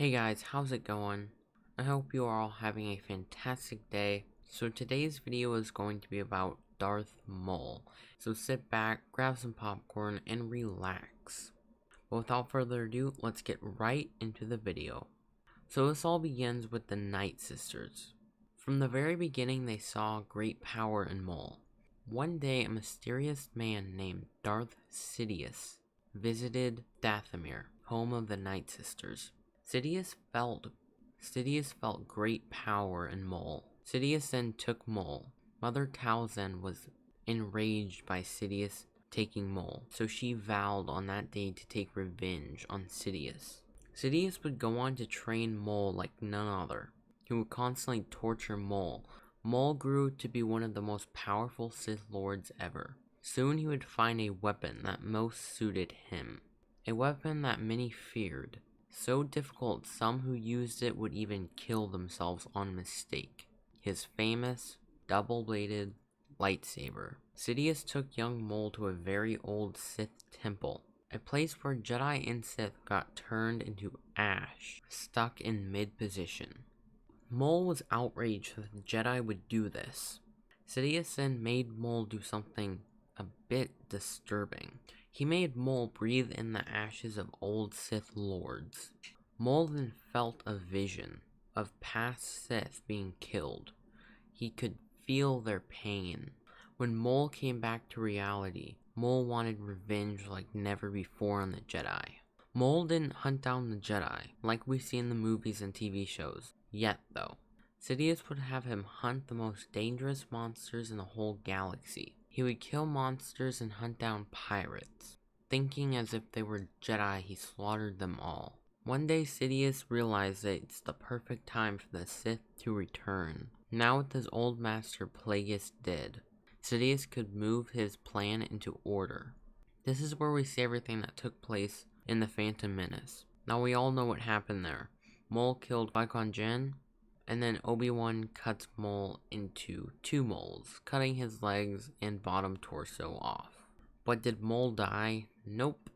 Hey guys, how's it going? I hope you are all having a fantastic day. So today's video is going to be about Darth Maul. So sit back, grab some popcorn, and relax. But without further ado, let's get right into the video. So this all begins with the Night Sisters. From the very beginning, they saw great power in Maul. One day, a mysterious man named Darth Sidious visited Dathomir, home of the Night Sisters. Sidious felt great power in Maul. Sidious then took Maul. Mother Talzin was enraged by Sidious taking Maul, so she vowed on that day to take revenge on Sidious. Sidious would go on to train Maul like none other. He would constantly torture Maul. Maul grew to be one of the most powerful Sith Lords ever. Soon he would find a weapon that most suited him. A weapon that many feared. So difficult some who used it would even kill themselves on mistake. His famous, double-bladed lightsaber. Sidious took young Maul to a very old Sith temple. A place where Jedi and Sith got turned into ash, stuck in mid-position. Maul was outraged that the Jedi would do this. Sidious then made Maul do something a bit disturbing. He made Maul breathe in the ashes of old Sith Lords. Maul then felt a vision of past Sith being killed. He could feel their pain. When Maul came back to reality, Maul wanted revenge like never before on the Jedi. Maul didn't hunt down the Jedi, like we see in the movies and TV shows, yet though. Sidious would have him hunt the most dangerous monsters in the whole galaxy. He would kill monsters and hunt down pirates. Thinking as if they were Jedi, he slaughtered them all. One day Sidious realized that it's the perfect time for the Sith to return. Now with his old master Plagueis dead, Sidious could move his plan into order. This is where we see everything that took place in The Phantom Menace. Now we all know what happened there. Maul killed Qui-Gon Jinn, and then Obi-Wan cuts Maul into two moles, cutting his legs and bottom torso off. But did Maul die? Nope.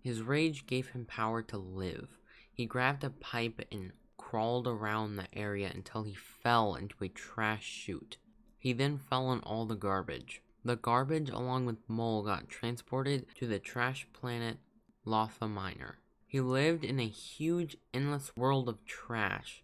His rage gave him power to live. He grabbed a pipe and crawled around the area until he fell into a trash chute. He then fell in all the garbage. The garbage, along with Maul, got transported to the trash planet Lotha Minor. He lived in a huge, endless world of trash,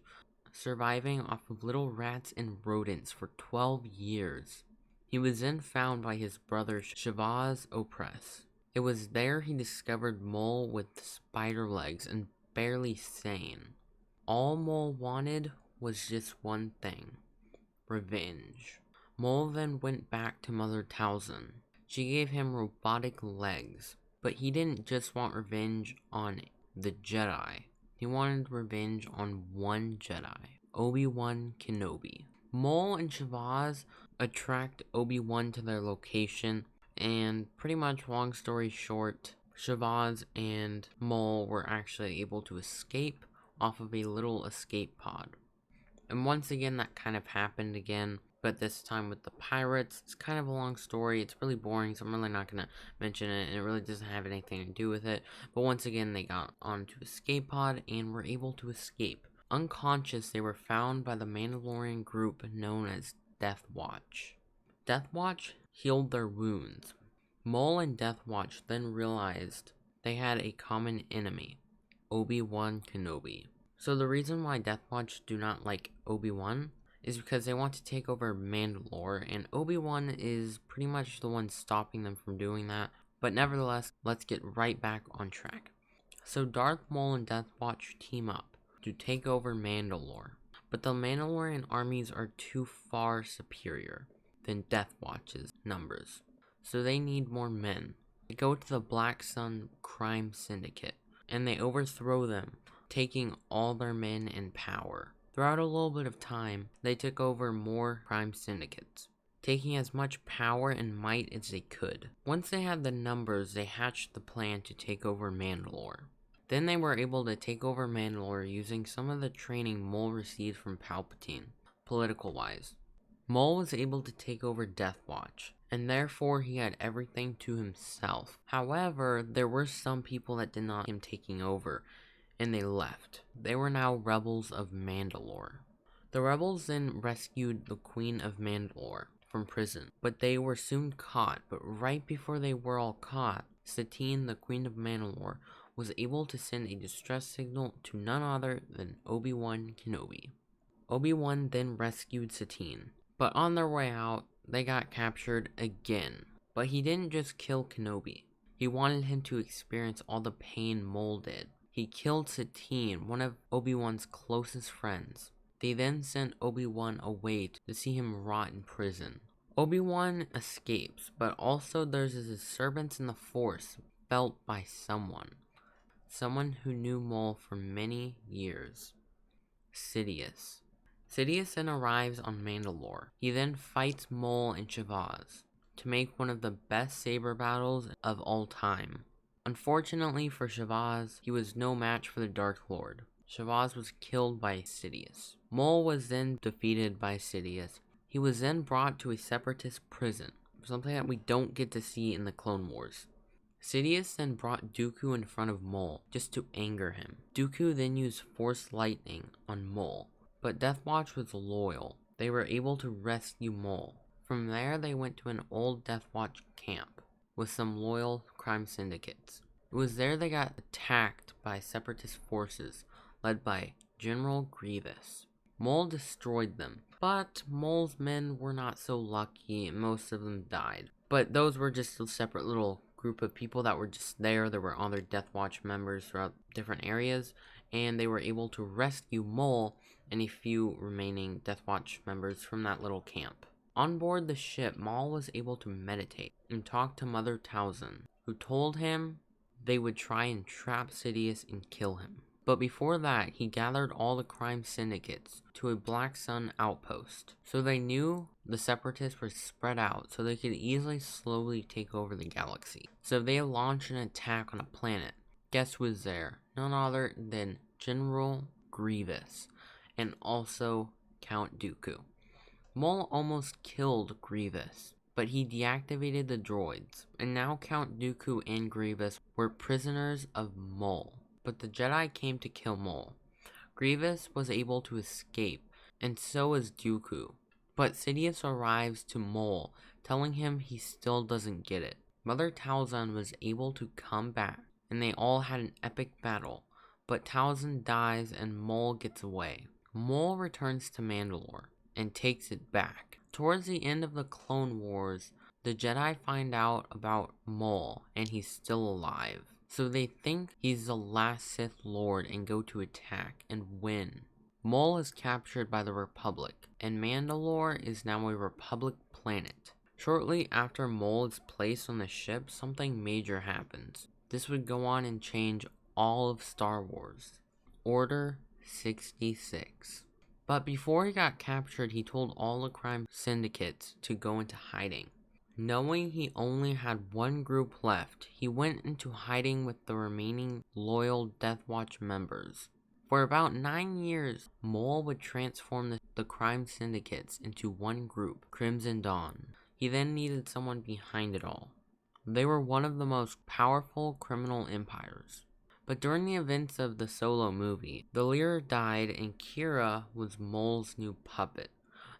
surviving off of little rats and rodents for 12 years. He was then found by his brother Shavaz Opress. It was there he discovered Maul with spider legs and barely sane. All Maul wanted was just one thing: revenge. Maul then went back to Mother Talzin. She gave him robotic legs, but he didn't just want revenge on the Jedi. He wanted revenge on one Jedi, Obi-Wan Kenobi. Maul and Shavaz attract Obi-Wan to their location, and pretty much, long story short, Shavaz and Maul were actually able to escape off of a little escape pod. And once again, that kind of happened again, but this time with the pirates. It's kind of a long story. It's really boring, so I'm really not going to mention it, and it really doesn't have anything to do with it. But once again, they got onto escape pod and were able to escape. Unconscious, they were found by the Mandalorian group known as Death Watch. Death Watch healed their wounds. Maul and Death Watch then realized they had a common enemy, Obi-Wan Kenobi. So the reason why Death Watch do not like Obi-Wan is because they want to take over Mandalore, and Obi-Wan is pretty much the one stopping them from doing that. But nevertheless, let's get right back on track. So Darth Maul and Death Watch team up to take over Mandalore, but the Mandalorian armies are too far superior than Death Watch's numbers, so they need more men. They go to the Black Sun crime syndicate, and they overthrow them, taking all their men and power. Throughout a little bit of time, they took over more crime syndicates, taking as much power and might as they could. Once they had the numbers, they hatched the plan to take over Mandalore. Then they were able to take over Mandalore using some of the training Maul received from Palpatine, political-wise. Maul was able to take over Death Watch, and therefore he had everything to himself. However, there were some people that did not want him taking over, and they left. They were now rebels of Mandalore. The rebels then rescued the Queen of Mandalore from prison, but they were soon caught. But right before they were all caught, Satine, the Queen of Mandalore, was able to send a distress signal to none other than Obi-Wan Kenobi. Obi-Wan then rescued Satine, but on their way out, they got captured again. But he didn't just kill Kenobi. He wanted him to experience all the pain Maul did. He killed Satine, one of Obi-Wan's closest friends. They then sent Obi-Wan away to see him rot in prison. Obi-Wan escapes, but also there's a disturbance in the Force felt by someone who knew Maul for many years. Sidious. Sidious then arrives on Mandalore. He then fights Maul and Shavaz to make one of the best saber battles of all time. Unfortunately for Shavaz, he was no match for the Dark Lord. Shavaz was killed by Sidious. Maul was then defeated by Sidious. He was then brought to a separatist prison, something that we don't get to see in the Clone Wars. Sidious then brought Dooku in front of Maul just to anger him. Dooku then used Force Lightning on Maul, but Death Watch was loyal. They were able to rescue Maul. From there, they went to an old Death Watch camp with some loyal crime syndicates. It was there they got attacked by separatist forces led by General Grievous. Maul destroyed them, but Maul's men were not so lucky and most of them died. But those were just a separate little group of people that were just there. There were other Death Watch members throughout different areas, and they were able to rescue Maul and a few remaining Death Watch members from that little camp. On board the ship, Maul was able to meditate and talk to Mother Talzin, who told him they would try and trap Sidious and kill him. But before that, he gathered all the crime syndicates to a Black Sun outpost. So they knew the separatists were spread out so they could easily slowly take over the galaxy. So they launched an attack on a planet. Guess who was there? None other than General Grievous and also Count Dooku. Maul almost killed Grievous, but he deactivated the droids, and now Count Dooku and Grievous were prisoners of Maul. But the Jedi came to kill Maul. Grievous was able to escape, and so is Dooku. But Sidious arrives to Maul, telling him he still doesn't get it. Mother Talzin was able to come back, and they all had an epic battle. But Talzin dies and Maul gets away. Maul returns to Mandalore and takes it back. Towards the end of the Clone Wars, the Jedi find out about Maul, and he's still alive. So they think he's the last Sith Lord and go to attack and win. Maul is captured by the Republic, and Mandalore is now a Republic planet. Shortly after Maul is placed on the ship, something major happens. This would go on and change all of Star Wars. Order 66. But before he got captured, he told all the crime syndicates to go into hiding. Knowing he only had one group left, he went into hiding with the remaining loyal Death Watch members. For about 9 years, Maul would transform the crime syndicates into one group, Crimson Dawn. He then needed someone behind it all. They were one of the most powerful criminal empires. But during the events of the Solo movie, the leader died and Kira was Maul's new puppet.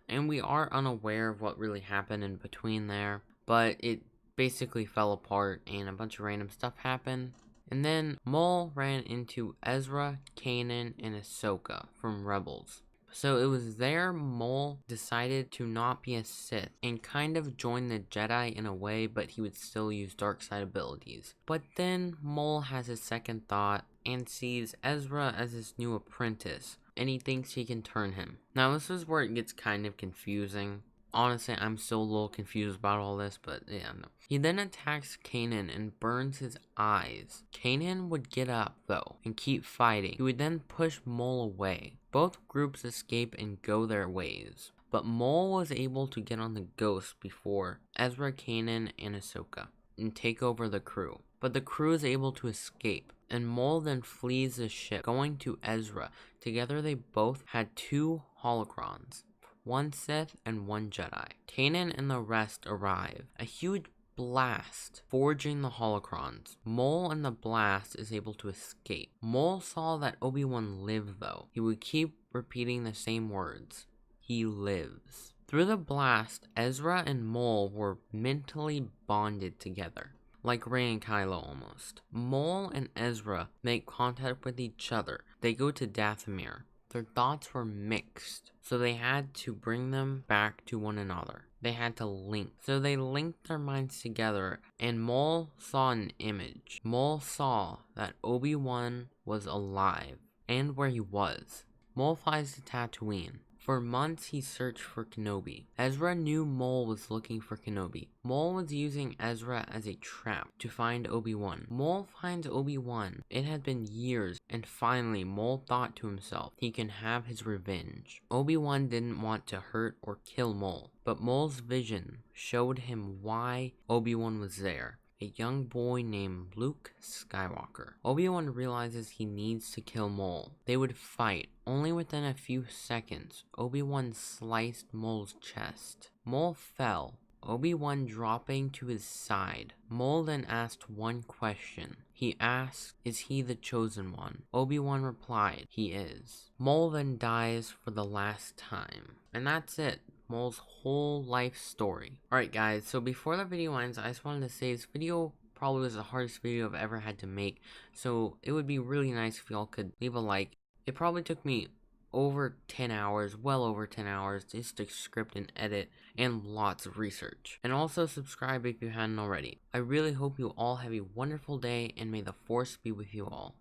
And we are unaware of what really happened in between there, but it basically fell apart and a bunch of random stuff happened. And then Maul ran into Ezra, Kanan, and Ahsoka from Rebels. So it was there Maul decided to not be a Sith and kind of join the Jedi in a way, but he would still use dark side abilities. But then Maul has his second thought and sees Ezra as his new apprentice, and he thinks he can turn him. Now this is where it gets kind of confusing. Honestly, I'm still a little confused about all this, but yeah, no. He then attacks Kanan and burns his eyes. Kanan would get up, though, and keep fighting. He would then push Maul away. Both groups escape and go their ways. But Maul was able to get on the Ghost before Ezra, Kanan, and Ahsoka and take over the crew. But the crew is able to escape, and Maul then flees the ship, going to Ezra. Together they both had 2 holocrons. One Sith and one Jedi. Kanan and the rest arrive. A huge blast, forging the holocrons. Maul in the blast is able to escape. Maul saw that Obi-Wan lived though. He would keep repeating the same words. He lives. Through the blast, Ezra and Maul were mentally bonded together, like Rey and Kylo almost. Maul and Ezra make contact with each other. They go to Dathomir. Their thoughts were mixed, so they had to bring them back to one another. They had to link. So they linked their minds together, and Maul saw an image. Maul saw that Obi-Wan was alive, and where he was. Maul flies to Tatooine. For months, he searched for Kenobi. Ezra knew Maul was looking for Kenobi. Maul was using Ezra as a trap to find Obi-Wan. Maul finds Obi-Wan. It had been years, and finally, Maul thought to himself, he can have his revenge. Obi-Wan didn't want to hurt or kill Maul, but Maul's vision showed him why Obi-Wan was there. A young boy named Luke Skywalker. Obi-Wan realizes he needs to kill Maul. They would fight. Only within a few seconds, Obi-Wan sliced Maul's chest. Maul fell, Obi-Wan dropping to his side. Maul then asked one question. He asked, is he the chosen one? Obi-Wan replied, he is. Maul then dies for the last time. And that's it. Maul's whole life story. Alright guys, so before the video ends, I just wanted to say this video probably was the hardest video I've ever had to make, so it would be really nice if y'all could leave a like. It probably took me over 10 hours, well over 10 hours, just to script and edit, and lots of research. And also subscribe if you hadn't already. I really hope you all have a wonderful day, and may the Force be with you all.